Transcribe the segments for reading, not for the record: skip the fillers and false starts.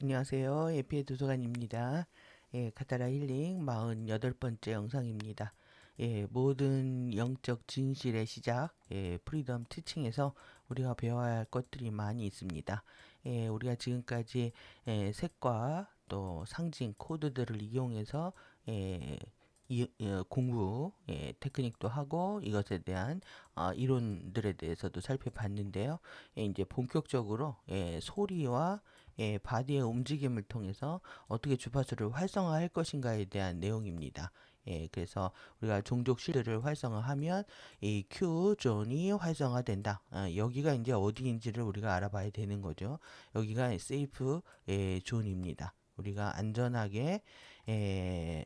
안녕하세요. 에피의 도서관입니다. 카타라 힐링 48번째 영상입니다. 모든 영적 진실의 시작, 프리덤 티칭에서 우리가 배워야 할 것들이 많이 있습니다. 우리가 지금까지 색과 또 상징, 코드들을 이용해서 공부, 테크닉도 하고 이것에 대한 이론들에 대해서도 살펴봤는데요. 이제 본격적으로 소리와 바디의 움직임을 통해서 어떻게 주파수를 활성화할 것인가에 대한 내용입니다. 그래서 우리가 종족 실드를 활성화하면 이 Q 존이 활성화된다. 여기가 이제 어디인지를 우리가 알아봐야 되는 거죠. 여기가 세이프 존입니다. 우리가 안전하게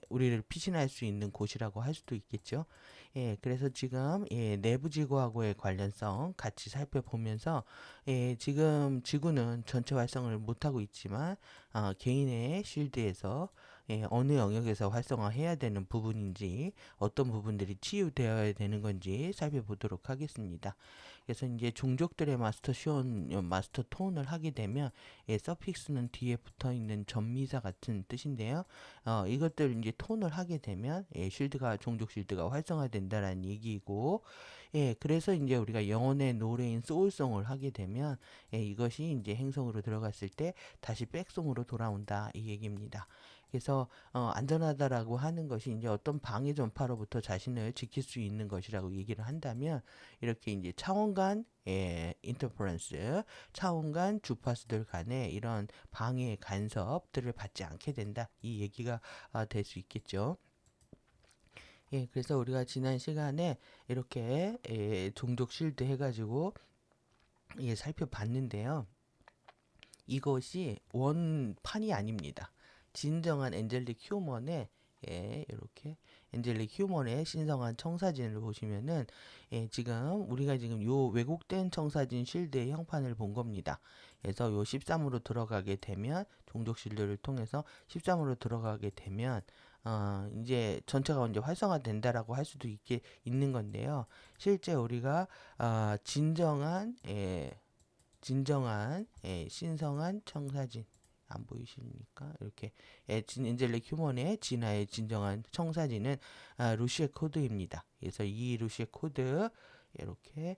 우리를 피신할 수 있는 곳이라고 할 수도 있겠죠. 그래서 지금 내부 지구하고의 관련성 같이 살펴보면서 지금 지구는 전체 활성을 못하고 있지만 개인의 쉴드에서 어느 영역에서 활성화해야 되는 부분인지 어떤 부분들이 치유되어야 되는 건지 살펴보도록 하겠습니다. 그래서 이제 종족들의 마스터 시온, 마스터 톤을 하게 되면 서픽스는 뒤에 붙어 있는 전미사 같은 뜻인데요. 이것들 이제 톤을 하게 되면 쉴드가 종족 쉴드가 활성화된다라는 얘기고, 그래서 이제 우리가 영혼의 노래인 소울송을 하게 되면 이것이 이제 행성으로 들어갔을 때 다시 백송으로 돌아온다 이 얘기입니다. 그래서 안전하다라고 하는 것이 이제 어떤 방해 전파로부터 자신을 지킬 수 있는 것이라고 얘기를 한다면 이렇게 이제 차원 간 인터퍼런스, 차원 간 주파수들 간의 이런 방해 간섭들을 받지 않게 된다 이 얘기가 될 수 있겠죠. 그래서 우리가 지난 시간에 이렇게 종족 실드 해가지고 살펴봤는데요. 이것이 원판이 아닙니다. 진정한 엔젤릭 휴먼의 이렇게 엔젤릭 휴먼의 신성한 청사진을 보시면은 지금 우리가 지금 요 왜곡된 청사진 실드의 형판을 본 겁니다. 그래서 요 13으로 들어가게 되면 종족 실드를 통해서 13으로 들어가게 되면 이제 전체가 이제 활성화된다라고 할 수도 있는 건데요. 실제 우리가 진정한 신성한 청사진 안 보이십니까? 이렇게 엔젤릭 휴먼의 진화의 진정한 청사진은 루시의 코드입니다. 그래서 이 루시의 코드 이렇게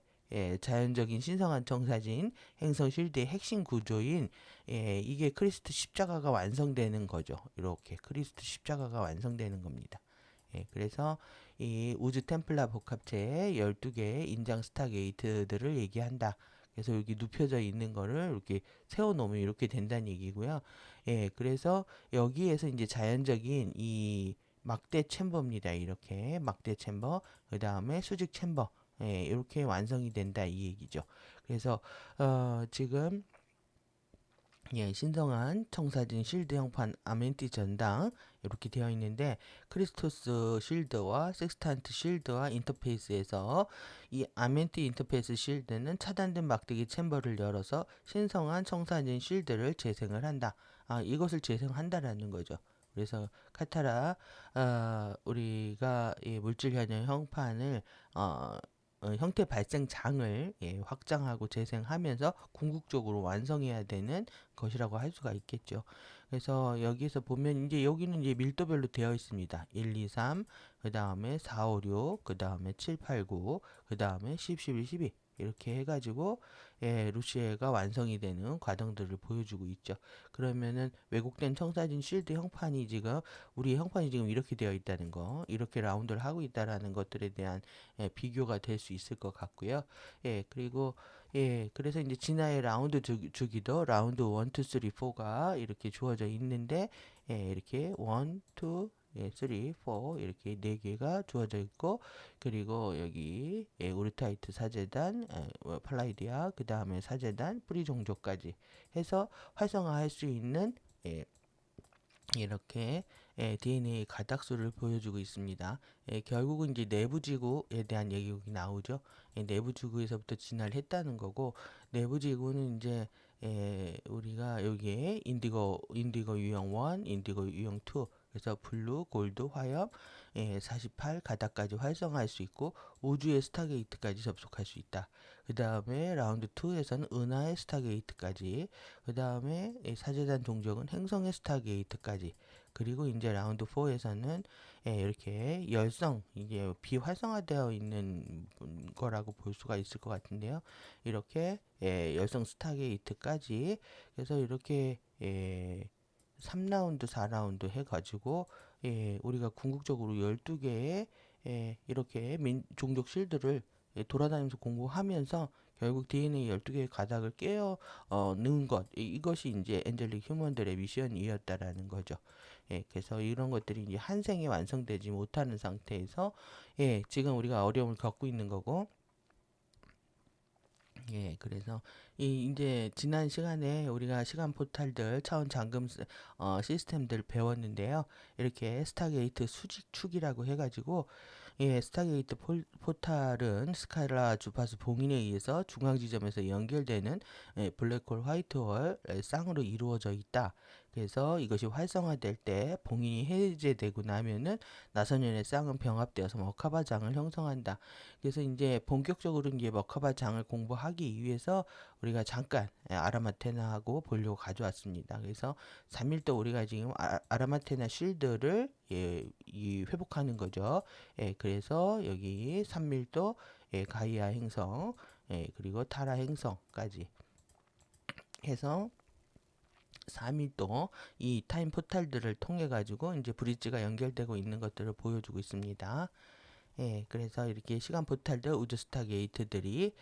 자연적인 신성한 청사진 행성 실드의 핵심 구조인 이게 크리스트 십자가가 완성되는 거죠. 이렇게 크리스트 십자가가 완성되는 겁니다. 그래서 이 우주 템플라 복합체의 12개의 인장 스타게이트들을 얘기한다. 그래서 여기 눕혀져 있는 거를 이렇게 세워놓으면 이렇게 된다는 얘기고요. 그래서 여기에서 이제 자연적인 이 막대 챔버입니다. 이렇게 막대 챔버, 그 다음에 수직 챔버, 이렇게 완성이 된다 이 얘기죠. 그래서 지금 신성한 청사진 실드 형판 아멘티 전당 이렇게 되어 있는데 크리스토스 실드와 섹스탄트 실드와 인터페이스에서 이 아멘티 인터페이스 실드는 차단된 막대기 챔버를 열어서 신성한 청사진 실드를 재생을 한다. 이것을 재생한다라는 거죠. 그래서 카타라 우리가 이 물질 현형 형판을 형태 발생장을 확장하고 재생하면서 궁극적으로 완성해야 되는 것이라고 할 수가 있겠죠. 그래서 여기서 보면 이제 여기는 이제 밀도별로 되어 있습니다. 1, 2, 3, 그 다음에 4, 5, 6, 그 다음에 7, 8, 9, 그 다음에 10, 11, 12 이렇게 해가지고 루시에가 완성이 되는 과정들을 보여주고 있죠. 그러면은 왜곡된 청사진 실드 형판이 지금 우리 형판이 지금 이렇게 되어 있다는 거, 이렇게 라운드를 하고 있다라는 것들에 대한 비교가 될 수 있을 것 같고요. 그리고 그래서 이제 진화의 라운드 주기도 라운드 1, 2, 3, 4가 이렇게 주어져 있는데 이렇게 1, 2, 3, 4 이렇게 네 개가 주어져 있고 그리고 여기 우르타이트 사제단, 팔라이디아 그 다음에 사제단, 뿌리 종족까지 해서 활성화할 수 있는 이렇게 DNA 가닥수를 보여주고 있습니다. 결국은 이제 내부 지구에 대한 얘기가 나오죠. 내부 지구에서부터 진화를 했다는 거고 내부 지구는 이제 우리가 여기에 인디고 유형 1, 인디고 유형 2 그래서 블루, 골드, 화염 48 가닥까지 활성화할 수 있고 우주의 스타게이트까지 접속할 수 있다. 그 다음에 라운드 2에서는 은하의 스타게이트까지, 그 다음에 사제단 종족은 행성의 스타게이트까지, 그리고 이제 라운드 4에서는 이렇게 열성, 이게 비활성화되어 있는 거라고 볼 수가 있을 것 같은데요. 이렇게 열성 스타게이트까지, 그래서 이렇게 3라운드, 4라운드 해가지고 우리가 궁극적으로 12개의 이렇게 종족 실드를 돌아다니면서 공부하면서 결국 DNA 12개의 가닥을 깨어 넣은 것, 이것이 이제 엔젤릭 휴먼들의 미션이었다라는 거죠. 그래서 이런 것들이 이제 한 생에 완성되지 못하는 상태에서 지금 우리가 어려움을 겪고 있는 거고, 그래서 이제 지난 시간에 우리가 시간 포탈들, 차원 잠금 시스템들 배웠는데요. 이렇게 스타게이트 수직축이라고 해가지고, 스타게이트 포탈은 스칼라 주파수 봉인에 의해서 중앙 지점에서 연결되는 블랙홀 화이트홀 쌍으로 이루어져 있다. 그래서 이것이 활성화될 때 봉인이 해제되고 나면은 나선연의 쌍은 병합되어서 머카바 장을 형성한다. 그래서 이제 본격적으로 이제 머카바 장을 공부하기 위해서 우리가 잠깐 아라마테나하고 보려고 가져왔습니다. 그래서 3일도 우리가 지금 아라마테나 쉴드를 회복하는 거죠. 그래서 여기 3밀도 가이아 행성, 그리고 타라 행성까지 해서 4밀도 이 타임 포탈들을 통해 가지고 이제 브릿지가 연결되고 있는 것들을 보여주고 있습니다. 그래서 이렇게 시간 포탈들, 우주 스타 게이트들이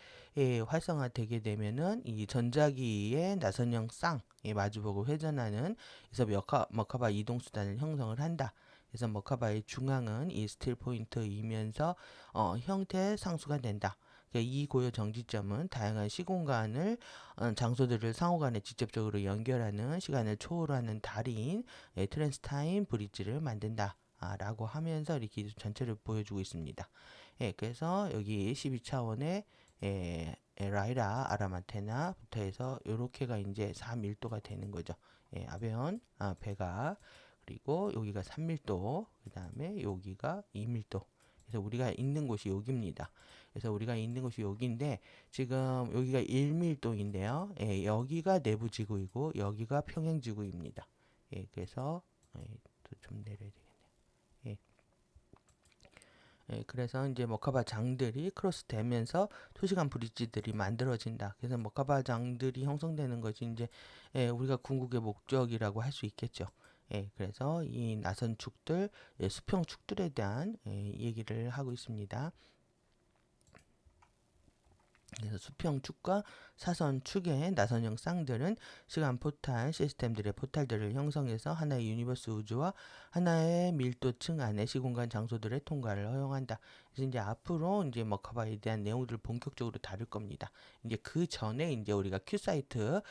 활성화되게 되면은 이 전자기의 나선형 쌍에 마주보고 회전하는, 그래서 머카바 이동 수단을 형성을 한다. 그래서 머카바의 중앙은 이 스틸 포인트이면서 형태 상수가 된다. 그러니까 이 고요 정지점은 다양한 시공간을 장소들을 상호간에 직접적으로 연결하는 시간을 초월하는 달인 트랜스타임 브릿지를 만든다. 라고 하면서 이렇게 전체를 보여주고 있습니다. 그래서 여기 12차원의 라이라 아라마테나부터 해서 요렇게가 이제 4밀도가 되는 거죠. 아베온, 베가, 그리고 여기가 3밀도, 그 다음에 여기가 2밀도. 그래서 우리가 있는 곳이 여기입니다. 그래서 우리가 있는 곳이 여기인데 지금 여기가 1밀도인데요. 여기가 내부지구이고 여기가 평행지구입니다. 그래서 좀 내려야 되겠네요. 예. 그래서 이제 머카바 장들이 크로스 되면서 투시간 브릿지들이 만들어진다. 그래서 머카바 장들이 형성되는 것이 이제 우리가 궁극의 목적이라고 할 수 있겠죠. 그래서 이 나선 축들, 수평 축들에 대한 얘기를 하고 있습니다. 그래서 수평축과 사선축의 나선형 쌍들은 시간 포탈 시스템들의 포탈들을 형성해서 하나의 유니버스 우주와 하나의 밀도층 안의 시공간 장소들의 통과를 허용한다. 그래서 이제 앞으로 이제 머카바에 대한 내용들을 본격적으로 다룰 겁니다. 이제 그 전에 이제 우리가 Q 사이트,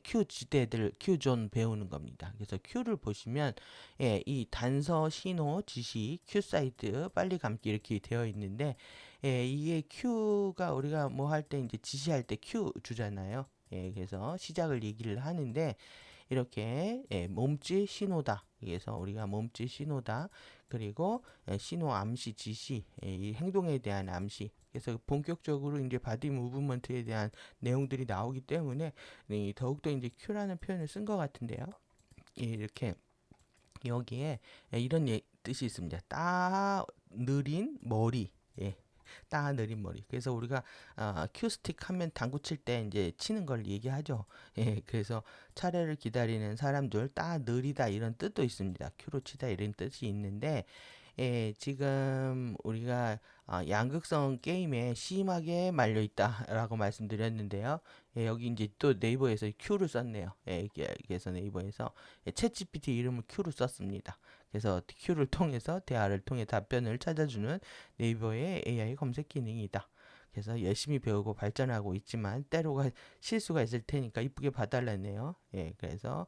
Q 지대들, Q 존 배우는 겁니다. 그래서 Q를 보시면 이 단서, 신호, 지시, Q 사이트, 빨리 감기 이렇게 되어 있는데 이게 Q가 우리가 뭐 할 때 이제 지시할 때 Q 주잖아요. 그래서 시작을 얘기를 하는데 이렇게 몸짓 신호다. 그래서 우리가 몸짓 신호다. 그리고 신호 암시 지시, 이 행동에 대한 암시. 그래서 본격적으로 이제 바디 무브먼트에 대한 내용들이 나오기 때문에 더욱더 이제 Q라는 표현을 쓴 것 같은데요. 이렇게 여기에 이런 뜻이 있습니다. 따 느린 머리. 따 느린 머리. 그래서 우리가 큐스틱 하면 당구 칠 때 이제 치는 걸 얘기하죠. 그래서 차례를 기다리는 사람들 따 느리다 이런 뜻도 있습니다. 큐로 치다 이런 뜻이 있는데 지금 우리가 양극성 게임에 심하게 말려 있다라고 말씀드렸는데요. 여기 이제 또 네이버에서 Q를 썼네요. 그래서 네이버에서 챗 GPT 이름을 Q로 썼습니다. 그래서 Q를 통해서 대화를 통해 답변을 찾아주는 네이버의 AI 검색 기능이다. 그래서 열심히 배우고 발전하고 있지만 때로가 실수가 있을 테니까 이쁘게 봐달라네요. 그래서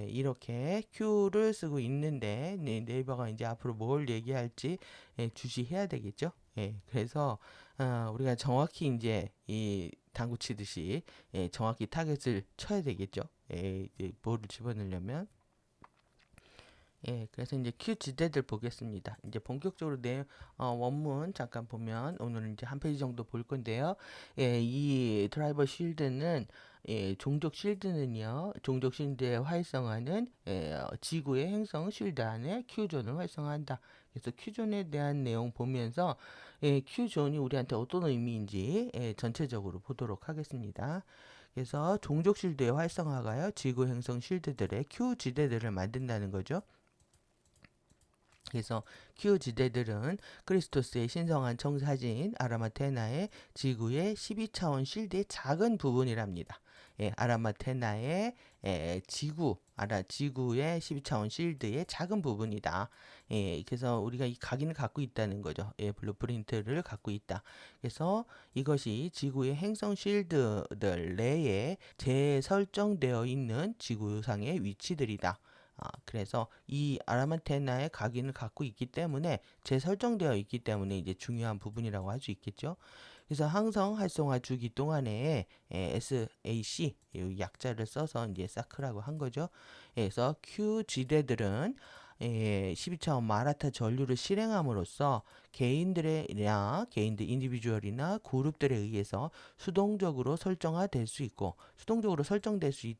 이렇게 Q를 쓰고 있는데 네이버가 이제 앞으로 뭘 얘기할지 주시해야 되겠죠. 그래서 우리가 정확히 이제 이 당구 치듯이 정확히 타겟을 쳐야 되겠죠. 이제 볼을 집어넣으려면 예, 그래서 이제 큐 지대들 보겠습니다. 이제 본격적으로 원문 잠깐 보면 오늘은 이제 한 페이지 정도 볼 건데요. 예, 이 드라이버 쉴드는 종족 쉴드는요, 종족 쉴드의 활성화는 지구의 행성 쉴드 안에 큐존을 활성화한다. 그래서 큐존에 대한 내용 보면서 큐존이 우리한테 어떤 의미인지 전체적으로 보도록 하겠습니다. 그래서 종족 쉴드의 활성화가요, 지구 행성 쉴드들의 큐 지대들을 만든다는 거죠. 그래서 큐 지대들은 크리스토스의 신성한 청사진 아라마테나의 지구의 12차원 실드의 작은 부분이랍니다. 아라마테나의 지구의 12차원 실드의 작은 부분이다. 그래서 우리가 이 각인을 갖고 있다는 거죠. 블루프린트를 갖고 있다. 그래서 이것이 지구의 행성 실드들 내에 재설정되어 있는 지구상의 위치들이다. 그래서 이 아라마테나의 각인을 갖고 있기 때문에 재설정되어 있기 때문에 이제 중요한 부분이라고 할 수 있겠죠. 그래서 항성 활성화 주기 동안에 SAC 이 약자를 써서 이제 사크라고 한 거죠. 그래서 Q 지대들은 12차원 마라타 전류를 실행함으로써 개인들 인디비주얼이나 그룹들에 의해서 수동적으로 설정화될 수 있고 수동적으로 설정될 수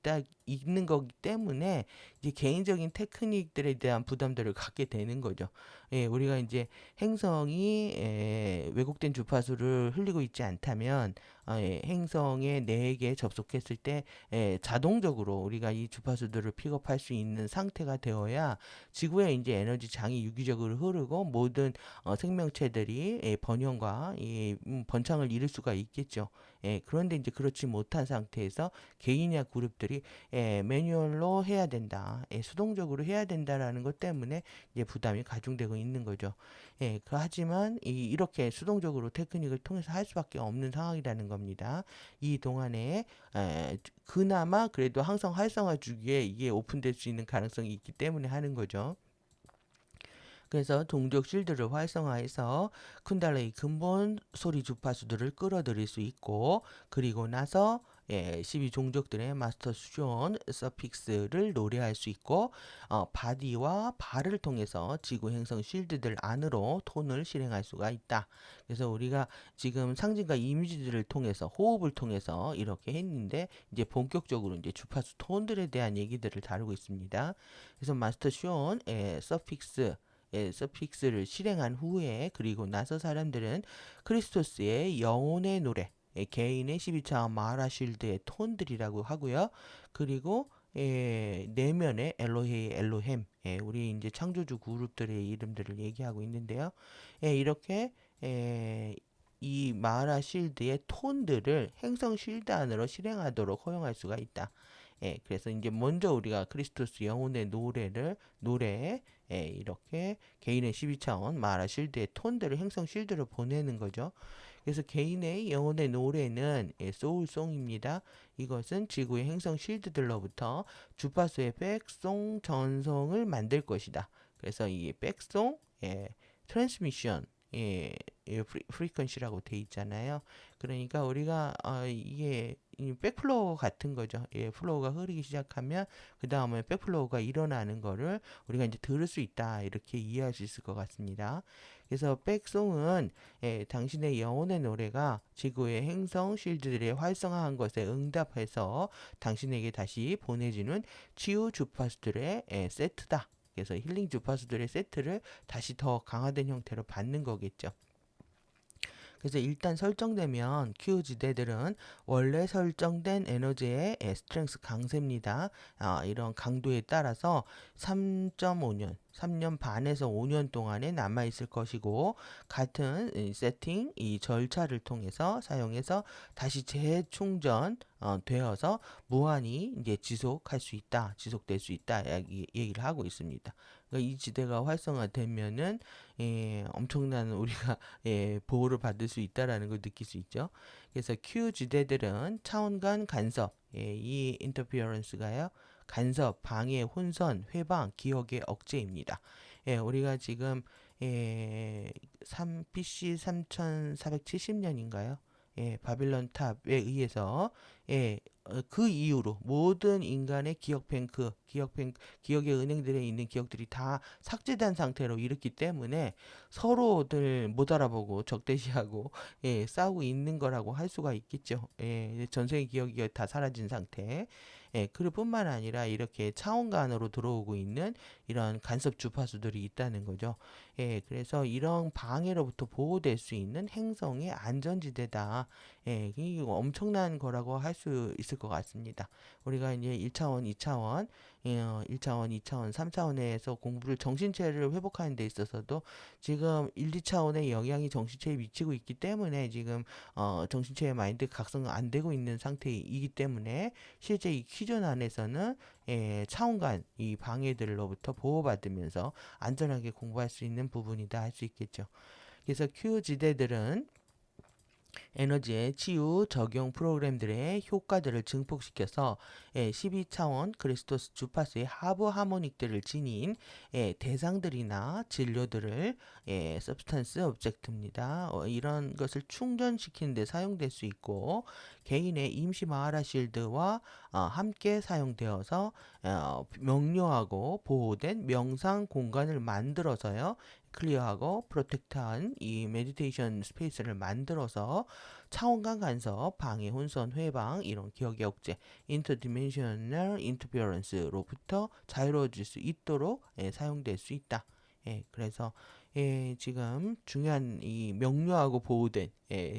있는 거기 때문에 이제 개인적인 테크닉들에 대한 부담들을 갖게 되는 거죠. 우리가 이제 행성이 왜곡된 주파수를 흘리고 있지 않다면 행성의 내에게 접속했을 때 자동적으로 우리가 이 주파수들을 픽업할 수 있는 상태가 되어야 지구에 이제 에너지 장이 유기적으로 흐르고 모든 생명체들이 번영과 번창을 이룰 수가 있겠죠. 그런데 이제 그렇지 못한 상태에서 개인이나 그룹들이 매뉴얼로 해야 된다, 수동적으로 해야 된다라는 것 때문에 이제 부담이 가중되고 있는 거죠. 하지만 이렇게 수동적으로 테크닉을 통해서 할 수밖에 없는 상황이라는 겁니다. 이 동안에 그나마 그래도 항성 활성화 주기에 이게 오픈될 수 있는 가능성이 있기 때문에 하는 거죠. 그래서 동족 실드를 활성화해서 쿤달레이 근본 소리 주파수들을 끌어들일 수 있고, 그리고 나서 12종족들의 마스터 수존 서픽스를 노래할 수 있고, 바디와 발을 통해서 지구 행성 실드들 안으로 톤을 실행할 수가 있다. 그래서 우리가 지금 상징과 이미지들을 통해서 호흡을 통해서 이렇게 했는데 이제 본격적으로 이제 주파수 톤들에 대한 얘기들을 다루고 있습니다. 그래서 마스터 슈온 서픽스를 실행한 후에 그리고 나서 사람들은 크리스토스의 영혼의 노래, 개인의 12차 마라쉴드의 톤들이라고 하고요. 그리고 내면의 엘로헤이 엘로햄, 우리 이제 창조주 그룹들의 이름들을 얘기하고 있는데요. 이렇게 이 마라 쉴드의 톤들을 행성 쉴드 안으로 실행하도록 허용할 수가 있다. 그래서 이제 먼저 우리가 크리스토스 영혼의 노래에 이렇게 개인의 12차원 마라 쉴드의 톤들을 행성 쉴드로 보내는 거죠. 그래서 개인의 영혼의 노래는 소울송입니다. 이것은 지구의 행성 쉴드들로부터 주파수의 백송 전송을 만들 것이다. 그래서 이 백송 트랜스미션 프리퀀시라고 돼 있잖아요. 그러니까 우리가 이게 백플로우 같은 거죠. 플로우가 흐르기 시작하면 그 다음에 백플로우가 일어나는 거를 우리가 이제 들을 수 있다, 이렇게 이해할 수 있을 것 같습니다. 그래서 백송은 당신의 영혼의 노래가 지구의 행성 쉴드들의 활성화한 것에 응답해서 당신에게 다시 보내주는 치유 주파수들의 세트다. 그래서 힐링 주파수들의 세트를 다시 더 강화된 형태로 받는 거겠죠. 그래서 일단 설정되면 Q 지대들은 원래 설정된 에너지의 스트렝스 강세입니다. 이런 강도에 따라서 3.5년, 3년 반에서 5년 동안에 남아 있을 것이고, 같은 세팅 이 절차를 통해서 사용해서 다시 재충전 되어서 무한히 이제 지속될 수 있다 얘기를 하고 있습니다. 그러니까 이 지대가 활성화되면은 엄청난 우리가 보호를 받을 수 있다라는 걸 느낄 수 있죠. 그래서 Q 지대들은 차원 간 간섭, 이 인터피어런스가요, 간섭, 방해, 혼선, 회방, 기억의 억제입니다. 우리가 지금 PC 3470년인가요? 바빌론 탑에 의해서 그 이후로 모든 인간의 기억의 은행들에 있는 기억들이 다 삭제된 상태로 이렇기 때문에 서로들 못 알아보고 적대시하고 싸우고 있는 거라고 할 수가 있겠죠. 전생의 기억이 다 사라진 상태. 그럴 뿐만 아니라 이렇게 차원간으로 들어오고 있는 이런 간섭 주파수들이 있다는 거죠. 그래서 이런 방해로부터 보호될 수 있는 행성의 안전지대다. 이거 엄청난 거라고 할 수 있을 것 같습니다. 우리가 이제 1차원, 2차원, 1차원, 2차원, 3차원에서 공부를 정신체를 회복하는 데 있어서도 지금 1, 2차원의 영향이 정신체에 미치고 있기 때문에 지금 정신체의 마인드 각성 안 되고 있는 상태이기 때문에 실제 이 퀴전 안에서는 차원간 이 방해들로부터 보호받으면서 안전하게 공부할 수 있는 부분이다 할 수 있겠죠. 그래서 큐지대들은 에너지의 치유 적용 프로그램들의 효과들을 증폭시켜서 12차원 크리스토스 주파수의 하부 하모닉들을 지닌 대상들이나 진료들을 서브스탄스 오브젝트입니다. 이런 것을 충전시키는 데 사용될 수 있고 개인의 임시 마하라 실드와 함께 사용되어서 명료하고 보호된 명상 공간을 만들어서요. 클리어하고 프로텍트한 이 메디테이션 스페이스를 만들어서 차원간 간섭, 방해, 혼선, 회방, 이런 기억의 억제, 인터디멘셔널 인터ference로부터 자유로워질 수 있도록 사용될 수 있다. 그래서 지금 중요한 이 명료하고 보호된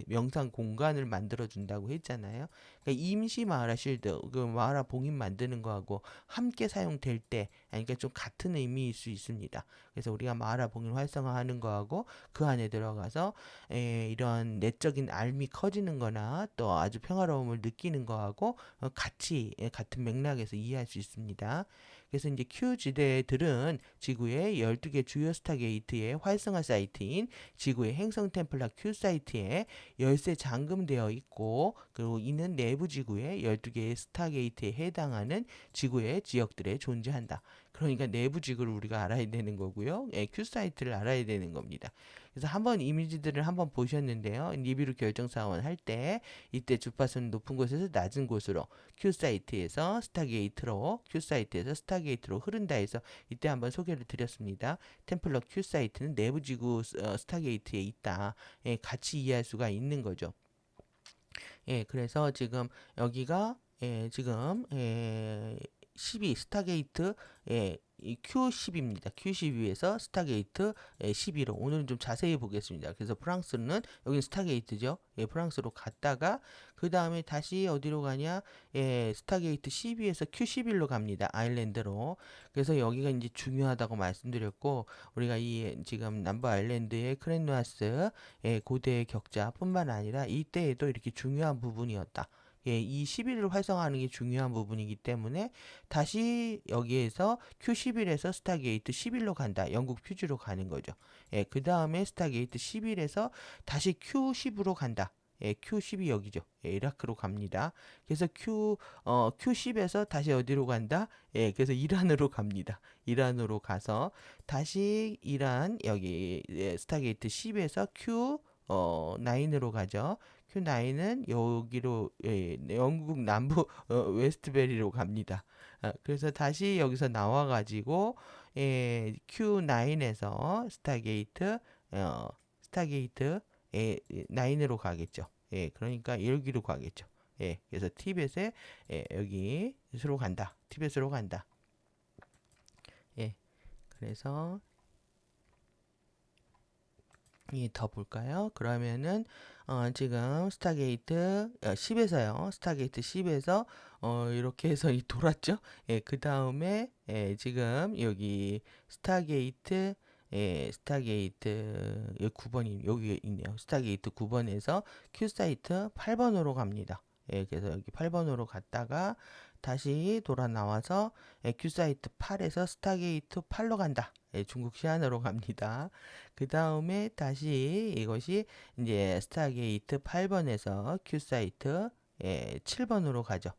명상 공간을 만들어 준다고 했잖아요. 그러니까 임시 마하라 실드, 그 마하라 봉인 만드는 거하고 함께 사용될 때, 그러니까 좀 같은 의미일 수 있습니다. 그래서 우리가 마하라 봉인 활성화하는 거하고 그 안에 들어가서 이런 내적인 알미 커지는 거나 또 아주 평화로움을 느끼는 거하고 같이 같은 맥락에서 이해할 수 있습니다. 그래서 이제 Q 지대들은 지구의 12개 주요 스타게이트의 활성화 사이트인 지구의 행성 템플러 Q 사이트에 열쇠 잠금되어 있고, 그리고 이는 내부 지구의 12개의 스타게이트에 해당하는 지구의 지역들에 존재한다. 그러니까 내부 지구를 우리가 알아야 되는 거고요. Q 사이트를 알아야 되는 겁니다. 그래서 한번 이미지들을 한번 보셨는데요. 니비루 결정사원 할 때 이때 주파수는 높은 곳에서 낮은 곳으로 Q 사이트에서 스타게이트로 흐른다 해서 이때 한번 소개를 드렸습니다. 템플러 Q 사이트는 내부 지구 스타게이트에 있다. 같이 이해할 수가 있는 거죠. 그래서 지금 여기가 지금 12 스타게이트 이 Q10입니다. Q12에서 스타게이트 12로 오늘은 좀 자세히 보겠습니다. 그래서 프랑스는 여기 스타게이트죠. 프랑스로 갔다가 그 다음에 다시 어디로 가냐? 스타게이트 12에서 Q11로 갑니다. 아일랜드로. 그래서 여기가 이제 중요하다고 말씀드렸고 우리가 이 지금 남부 아일랜드의 크랜누아스 고대의 격자뿐만 아니라 이때에도 이렇게 중요한 부분이었다. 이 11을 활성화하는 게 중요한 부분이기 때문에 다시 여기에서 Q11에서 스타게이트 11로 간다. 영국 퓨즈로 가는 거죠. 그 다음에 스타게이트 11에서 다시 Q10으로 간다. Q10이 여기죠. 이라크로 갑니다. 그래서 Q10에서 다시 어디로 간다? 그래서 이란으로 갑니다. 이란으로 가서 다시 이란 여기 스타게이트 10에서 Q9으로 가죠. Q9은 여기로 영국 남부 웨스트베리로 갑니다. 그래서 다시 여기서 나와가지고 Q9에서 스타게이트 9으로 가겠죠. 그러니까 여기로 가겠죠. 그래서 티벳에 여기로 간다. 티벳으로 간다. 그래서 더 볼까요? 그러면은 지금 스타게이트 10에서요. 스타게이트 10에서 이렇게 해서 돌았죠. 그 다음에 지금 여기 스타게이트 9번이 여기 있네요. 스타게이트 9번에서 큐사이트 8번으로 갑니다. 그래서 여기 8번으로 갔다가 다시 돌아 나와서 큐사이트 8에서 스타게이트 8로 간다. 중국 시안으로 갑니다. 그 다음에 다시 이것이 이제 스타게이트 8번에서 큐사이트 7번으로 가죠.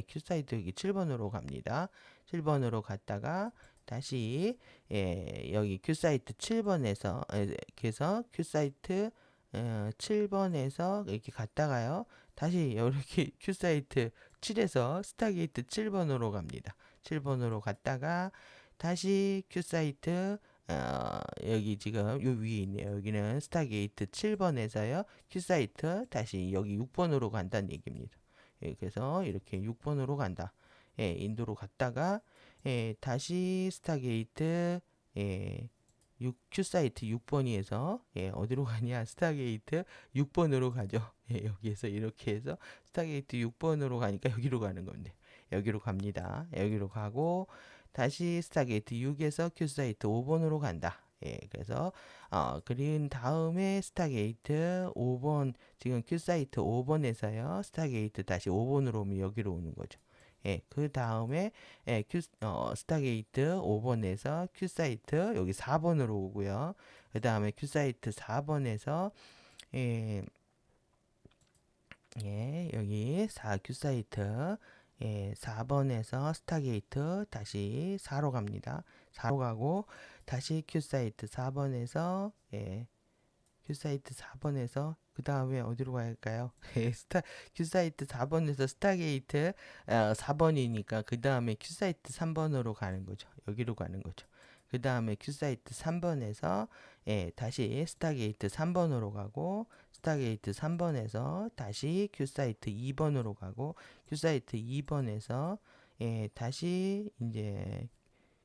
큐사이트 여기 7번으로 갑니다. 7번으로 갔다가 다시 여기 큐사이트 7번에서 그래서 큐사이트 7번에서 이렇게 갔다가요. 다시 이렇게 큐사이트 7에서 스타게이트 7번으로 갑니다. 7번으로 갔다가 다시 큐사이트 여기 지금 요 위에 있네요. 여기는 스타게이트 7번에서요. 큐사이트 다시 여기 6번으로 간다는 얘기입니다. 예, 그래서 이렇게 6번으로 간다. 예, 인도로 갔다가 예, 다시 스타게이트 예, 큐사이트 6번이에서 예, 어디로 가냐? 스타게이트 6번으로 가죠. 예, 여기에서 이렇게 해서 스타게이트 6번으로 가니까 여기로 가는 건데 여기로 갑니다. 여기로 가고 다시 스타게이트 6에서 큐사이트 5번으로 간다. 예, 그래서 그린 다음에 스타게이트 5번 지금 큐사이트 5번에서요. 스타게이트 다시 5번으로 오면 여기로 오는 거죠. 예, 그 다음에 예, 스타게이트 5번에서 큐사이트 여기 4번으로 오고요. 그 다음에 큐사이트 4번에서 예, 예, 여기 4 큐사이트 예, 4번에서 스타게이트 다시 4로 갑니다. 4로 가고 다시 큐사이트 4번에서 예, 큐사이트 4번에서 그 다음에 어디로 가야 할까요? 큐사이트 4번에서 스타게이트 4번이니까 그 다음에 큐사이트 3번으로 가는 거죠. 여기로 가는 거죠. 그 다음에 큐사이트 3번에서 예, 다시 스타게이트 3번으로 가고 스타게이트 3번에서 다시 큐사이트 2번으로 가고 큐사이트 2번에서 예, 다시 이제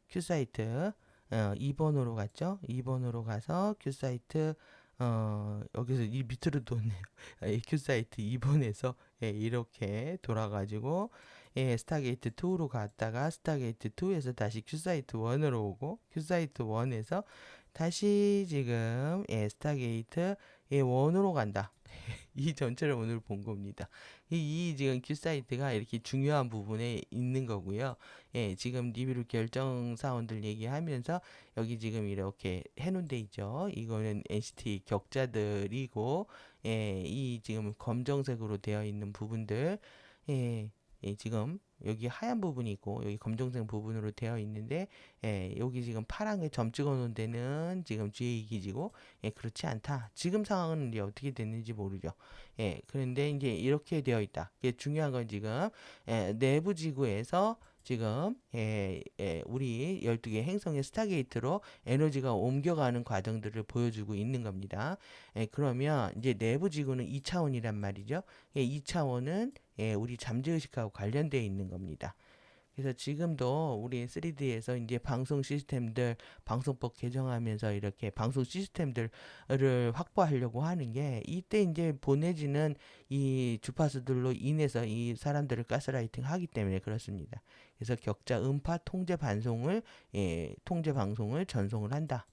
큐사이트 2번으로 갔죠. 2번으로 가서 큐사이트 여기서 이 밑으로 도네요. 큐사이트 2번에서 예, 이렇게 돌아가지고 예, 스타게이트 2로 갔다가 스타게이트 2에서 다시 큐사이트 1으로 오고 큐사이트 1에서 다시 지금 예, 스타게이트 예, 1으로 간다. 이 전체를 오늘 본 겁니다. 이 지금 큐사이트가 이렇게 중요한 부분에 있는 거고요. 예, 지금 리뷰 결정 사원들 얘기하면서 여기 지금 이렇게 해놓은 데 있죠. 이거는 NCT 격자들이고, 예, 이 지금 검정색으로 되어 있는 부분들, 예, 예, 지금 여기 하얀 부분이 있고 여기 검정색 부분으로 되어 있는데 예, 여기 지금 파랑에 점 찍어 놓은 데는 지금 GA 기지고 예, 그렇지 않다. 지금 상황은 이제 어떻게 됐는지 모르죠. 예, 그런데 이제 이렇게 되어 있다. 이게 중요한 건 지금 예, 내부 지구에서 지금 우리 12개 행성의 스타게이트로 에너지가 옮겨가는 과정들을 보여주고 있는 겁니다. 예, 그러면 이제 내부 지구는 2차원이란 말이죠. 예, 2차원은 예, 우리 잠재의식하고 관련되어 있는 겁니다. 그래서 지금도 우리 3D에서 이제 방송 시스템들, 방송법 개정하면서 이렇게 방송 시스템들을 확보하려고 하는 게 이때 이제 보내지는 이 주파수들로 인해서 이 사람들을 가스라이팅 하기 때문에 그렇습니다. 그래서 격자 음파 통제 방송을 통제 방송을 전송을 한다.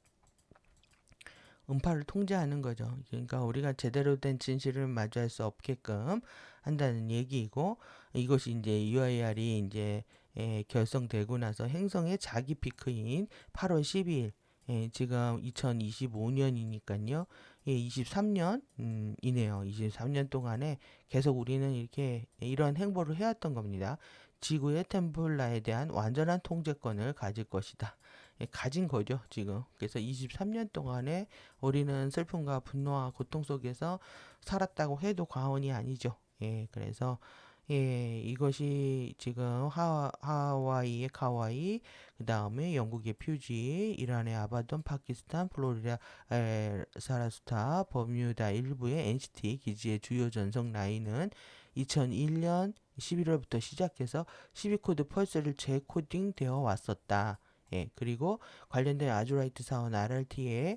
음파를 통제하는 거죠. 그러니까 우리가 제대로 된 진실을 마주할 수 없게끔 한다는 얘기이고 이것이 이제 UIR이 이제 결성되고 나서 행성의 자기 피크인 8월 12일 지금 2025년이니까요. 예, 23년 이네요. 23년 동안에 계속 우리는 이렇게 이런 행보를 해왔던 겁니다. 지구의 템플라에 대한 완전한 통제권을 가질 것이다. 예, 가진 거죠, 지금. 그래서 23년 동안에 우리는 슬픔과 분노와 고통 속에서 살았다고 해도 과언이 아니죠. 예, 그래서 예, 이것이 지금 하와이의 카와이, 그 다음에 영국의 퓨지, 이란의 아바돈, 파키스탄, 플로리다, 사라스타, 버뮤다 일부의 NCT 기지의 주요 전송 라인은 2001년 11월부터 시작해서 12코드 펄스를 재코딩 되어 왔었다. 예, 그리고 관련된 아주라이트 사원 RRT의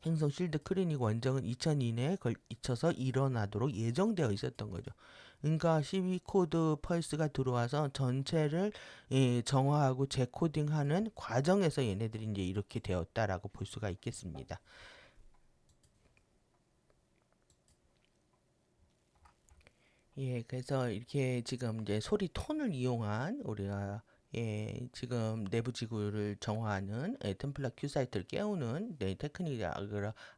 행성 실드 클리닉 원정은 2002년에 걸쳐서 일어나도록 예정되어 있었던 거죠. 그러니까 12코드 펄스가 들어와서 전체를 정화하고 재코딩하는 과정에서 얘네들이 이제 이렇게 되었다라고 볼 수가 있겠습니다. 예, 그래서 이렇게 지금 이제 소리 톤을 이용한 우리가 지금 내부 지구를 정화하는 템플라 큐 사이트를 깨우는 테크닉을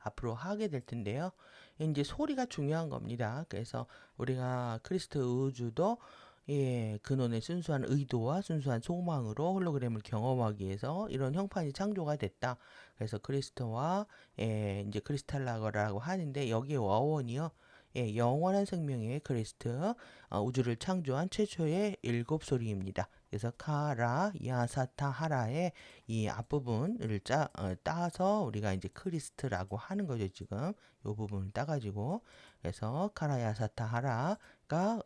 앞으로 하게 될 텐데요. 이제 소리가 중요한 겁니다. 그래서 우리가 크리스트 우주도 근원의 순수한 의도와 순수한 소망으로 홀로그램을 경험하기 위해서 이런 형판이 창조가 됐다. 그래서 크리스토와 이제 크리스탈라거라고 하는데 여기에 어원이요. 영원한 생명의 크리스트, 우주를 창조한 최초의 일곱 소리입니다. 그래서 카라, 야사타, 하라의 이 앞부분을 따서 우리가 이제 크리스트라고 하는 거죠, 지금. 이 부분을 따가지고. 그래서 카라, 야사타, 하라가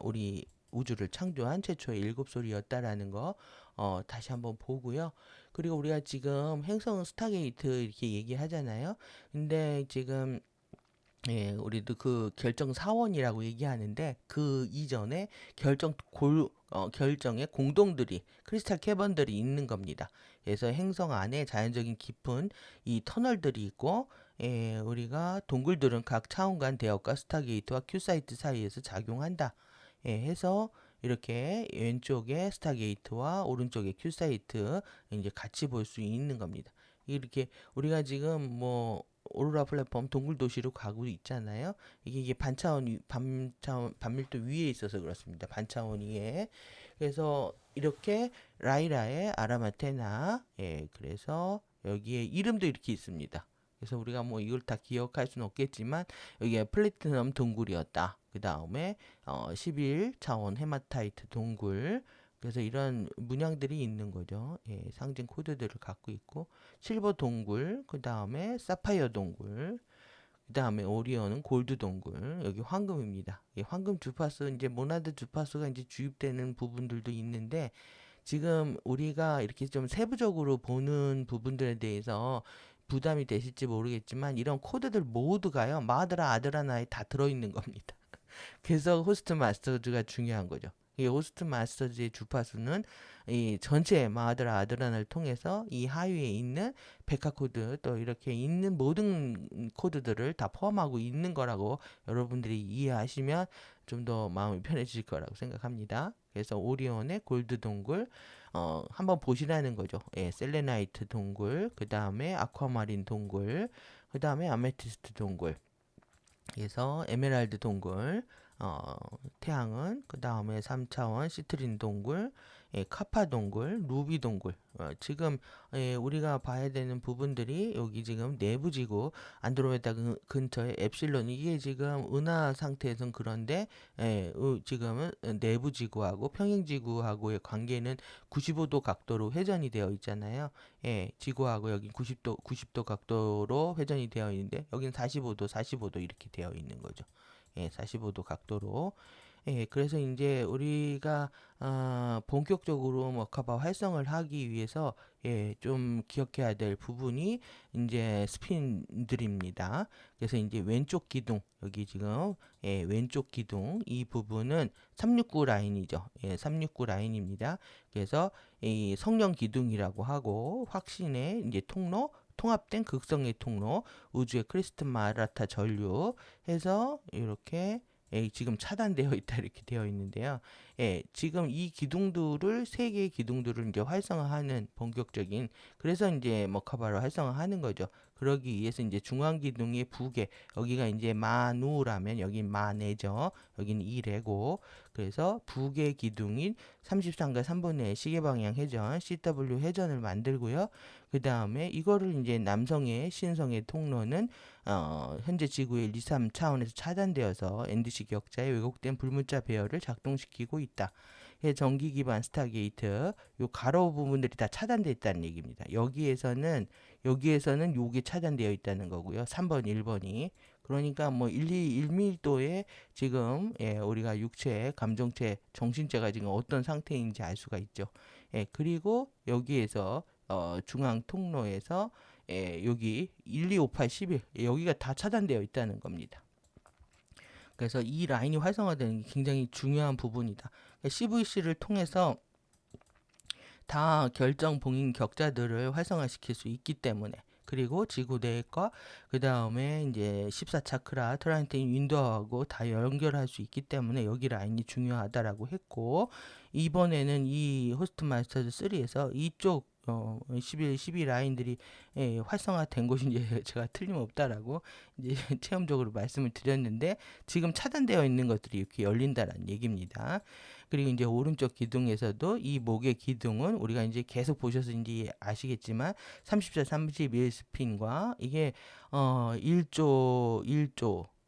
우리 우주를 창조한 최초의 일곱 소리였다라는 거 다시 한번 보고요. 그리고 우리가 지금 행성 스타게이트 이렇게 얘기하잖아요. 근데 지금 우리도 그 결정 사원이라고 얘기하는데 그 이전에 결정의 공동들이 크리스탈 캐번들이 있는 겁니다. 그래서 행성 안에 자연적인 깊은 이 터널들이 있고 우리가 동굴들은 각 차원 간 대역과 스타게이트와 큐사이트 사이에서 작용한다. 해서 이렇게 왼쪽에 스타게이트와 오른쪽에 큐사이트 이제 같이 볼 수 있는 겁니다. 이렇게 우리가 지금 뭐 오로라 플랫폼 동굴 도시로 가고 있잖아요. 이게 반밀도 위에 있어서 그렇습니다. 반차원 위에. 그래서 이렇게 라이라의 아라마테나, 그래서 여기에 이름도 이렇게 있습니다. 그래서 우리가 뭐 이걸 다 기억할 수는 없겠지만 여기가 플래티넘 동굴이었다. 그 다음에 11차원 헤마타이트 동굴. 그래서 이런 문양들이 있는 거죠. 상징 코드들을 갖고 있고 실버 동굴, 그 다음에 사파이어 동굴, 그 다음에 오리온은 골드 동굴, 여기 황금입니다. 황금 주파수, 이제 모나드 주파수가 이제 주입되는 부분들도 있는데 지금 우리가 이렇게 좀 세부적으로 보는 부분들에 대해서 부담이 되실지 모르겠지만 이런 코드들 모두가요 마드라 아드라나에 다 들어있는 겁니다. 그래서 호스트 마스터즈가 중요한 거죠. 이 호스트 마스터즈의 주파수는 이 전체 마드라 아드란을 통해서 이 하위에 있는 백화 코드 또 이렇게 있는 모든 코드들을 다 포함하고 있는 거라고 여러분들이 이해하시면 좀 더 마음이 편해질 거라고 생각합니다. 그래서 오리온의 골드 동굴 한번 보시라는 거죠. 셀레나이트 동굴, 그 다음에 아쿠아마린 동굴, 그 다음에 아메티스트 동굴, 그래서 에메랄드 동굴, 태양은 그 다음에 3차원 시트린 동굴, 카파 동굴, 루비 동굴. 지금 우리가 봐야 되는 부분들이 여기 지금 내부 지구 안드로메다 근처에 엡실론 이게 지금 은하 상태에선 그런데 지금은 내부 지구하고 평행 지구하고의 관계는 95도 각도로 회전이 되어 있잖아요. 지구하고 여기 90도 각도로 회전이 되어 있는데 여기는 45도 이렇게 되어 있는 거죠. 45도 각도로. 그래서 이제 우리가 본격적으로 머카바 활성을 하기 위해서 좀 기억해야 될 부분이 이제 스핀들입니다. 그래서 이제 왼쪽 기둥 여기 지금 왼쪽 기둥 이 부분은 369 라인이죠. 369 라인입니다. 그래서 이 성령 기둥이라고 하고 확신의 이제 통로 통합된 극성의 통로, 우주의 크리스트 마라타 전류 해서 이렇게 지금 차단되어 있다 이렇게 되어 있는데요. 지금 이 기둥들을 세 개의 기둥들을 이제 활성화하는 본격적인 그래서 이제 머카바를 활성화하는 거죠. 그러기 위해서 이제 중앙 기둥의 부계 여기가 이제 마누라면 여긴 마네죠. 여기는 이레고 그래서 부계 기둥인 33과 3분의 시계 방향 회전 CW 회전을 만들고요. 그 다음에 이거를 이제 남성의 신성의 통로는 현재 지구의 1, 2, 3 차원에서 차단되어서 NDC 격자의 왜곡된 불문자 배열을 작동시키고 있다. 전기 기반 스타게이트 요 가로 부분들이 다 차단되어 있다는 얘기입니다. 여기에서는 요게 차단되어 있다는 거고요. 3번, 1번이 그러니까 뭐 1밀도의 지금 우리가 육체, 감정체, 정신체가 지금 어떤 상태인지 알 수가 있죠. 그리고 여기에서 중앙 통로에서 여기 1, 2, 5, 8, 11 여기가 다 차단되어 있다는 겁니다. 그래서 이 라인이 활성화되는 게 굉장히 중요한 부분이다. CVC를 통해서 다 결정 봉인 격자들을 활성화시킬 수 있기 때문에 그리고 지구 내과 그 다음에 이제 14차크라 트라이텐 윈도우하고 다 연결할 수 있기 때문에 여기 라인이 중요하다라고 했고 이번에는 이 호스트 마스터즈 3에서 이쪽 12 라인들이 활성화된 곳이 이제 제가 틀림없다라고 이제 체험적으로 말씀을 드렸는데 지금 차단되어 있는 것들이 이렇게 열린다라는 얘기입니다. 그리고 이제 오른쪽 기둥에서도 이 목의 기둥은 우리가 이제 계속 보셨는지 아시겠지만 34, 31 스핀과 이게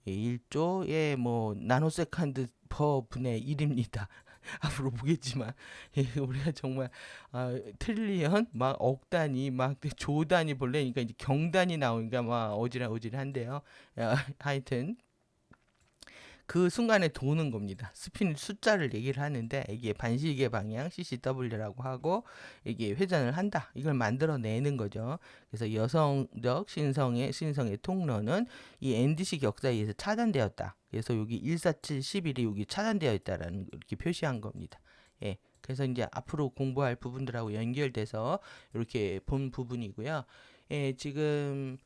1조의 뭐 나노세컨드 퍼 분의 1입니다. 앞으로 보겠지만 우리가 정말 트릴리언 막 억 단위 막 조 단위 벌레니까 이제 경단이 나오니까 막 어질어질한데요. 하여튼 그 순간에 도는 겁니다. 스핀 숫자를 얘기를 하는데 이게 반시계 방향 CCW라고 하고 이게 회전을 한다. 이걸 만들어내는 거죠. 그래서 여성적 신성의 통로는 이 ND식 역사에 의해서 차단되었다. 그래서 여기 147, 11이 여기 차단되어 있다라는 이렇게 표시한 겁니다. 예. 그래서 이제 앞으로 공부할 부분들하고 연결돼서 이렇게 본 부분이고요. 예, 지금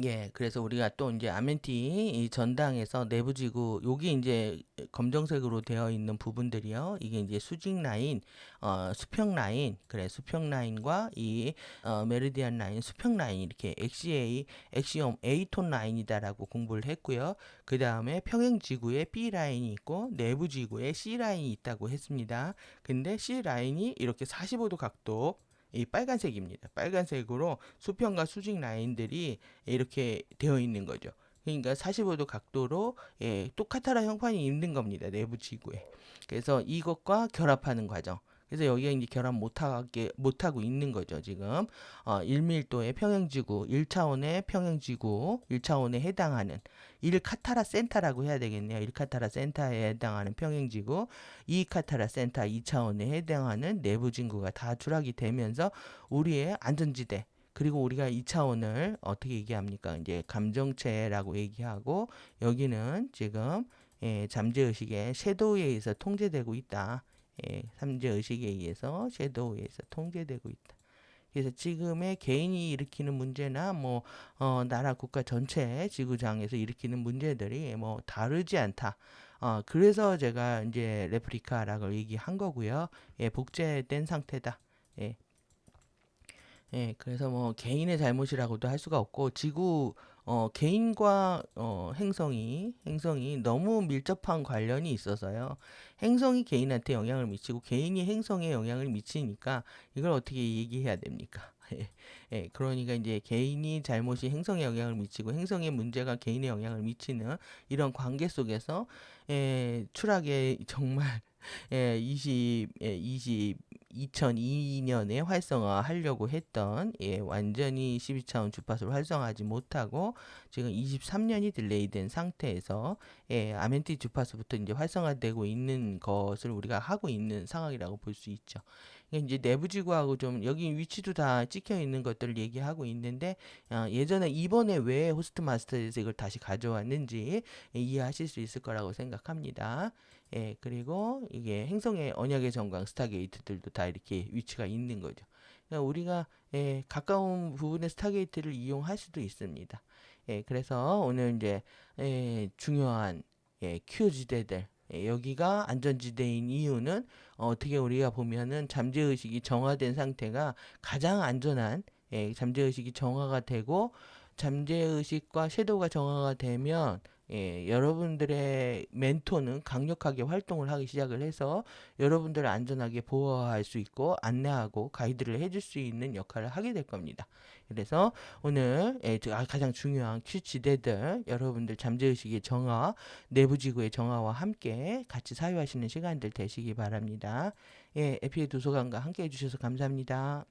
예, 그래서 우리가 또 이제 아멘티 이 전당에서 내부지구 여기 이제 검정색으로 되어 있는 부분들이요. 이게 이제 수직 라인, 수평 라인, 그래 수평 라인과 이 메리디안 라인, 수평 라인 이렇게 엑시옴 A톤 라인이다라고 공부를 했고요. 그 다음에 평행지구에 B 라인이 있고 내부지구에 C 라인이 있다고 했습니다. 근데 C 라인이 이렇게 45도 각도 이 빨간색입니다. 빨간색으로 수평과 수직 라인들이 이렇게 되어 있는 거죠. 그러니까 45도 각도로 똑같아라 형판이 있는 겁니다. 내부 지구에. 그래서 이것과 결합하는 과정. 그래서 여기가 이제 결합 못하고 있는 거죠. 지금 1밀도의 평형지구, 1차원의 평형지구, 1차원에 해당하는 1카타라 센터라고 해야 되겠네요. 1카타라 센터에 해당하는 평형지구, 2카타라 센터 2차원에 해당하는 내부 진구가 다 추락이 되면서 우리의 안전지대, 그리고 우리가 2차원을 어떻게 얘기합니까? 이제 감정체라고 얘기하고 여기는 지금 잠재의식의 섀도우에 의해서 통제되고 있다. 잠재의식에 의해서 섀도우에 의해서 통제되고 있다. 그래서 지금의 개인이 일으키는 문제나 뭐 나라 국가 전체 지구장에서 일으키는 문제들이 뭐 다르지 않다. 그래서 제가 이제 레프리카라고 얘기한 거고요. 복제된 상태다. 예, 그래서 뭐 개인의 잘못이라고도 할 수가 없고 지구 개인과 행성이 너무 밀접한 관련이 있어서요. 행성이 개인한테 영향을 미치고 개인이 행성에 영향을 미치니까 이걸 어떻게 얘기해야 됩니까? 그러니까 이제 개인이 잘못이 행성에 영향을 미치고 행성의 문제가 개인에 영향을 미치는 이런 관계 속에서 추락에 정말 2002년에 활성화하려고 했던 완전히 12차원 주파수를 활성화하지 못하고 지금 23년이 딜레이된 상태에서 아멘티 주파수부터 이제 활성화되고 있는 것을 우리가 하고 있는 상황이라고 볼 수 있죠. 이제 내부 지구하고 좀 여기 위치도 다 찍혀 있는 것들을 얘기하고 있는데 예전에 이번에 왜 호스트 마스터에서 이걸 다시 가져왔는지 이해하실 수 있을 거라고 생각합니다. 그리고 이게 행성의 언약의 정강 스타게이트들도 다 이렇게 위치가 있는 거죠. 그러니까 우리가 가까운 부분의 스타게이트를 이용할 수도 있습니다. 그래서 오늘 이제 중요한 큐지대들 여기가 안전지대인 이유는 어떻게 우리가 보면은 잠재의식이 정화된 상태가 가장 안전한 잠재의식이 정화가 되고 잠재의식과 섀도우가 정화가 되면 여러분들의 멘토는 강력하게 활동을 하기 시작을 해서 여러분들을 안전하게 보호할 수 있고 안내하고 가이드를 해줄 수 있는 역할을 하게 될 겁니다. 그래서 오늘 가장 중요한 큐지대들 여러분들 잠재의식의 정화, 내부지구의 정화와 함께 같이 사유하시는 시간들 되시기 바랍니다. 에피의 도서관과 함께 해주셔서 감사합니다.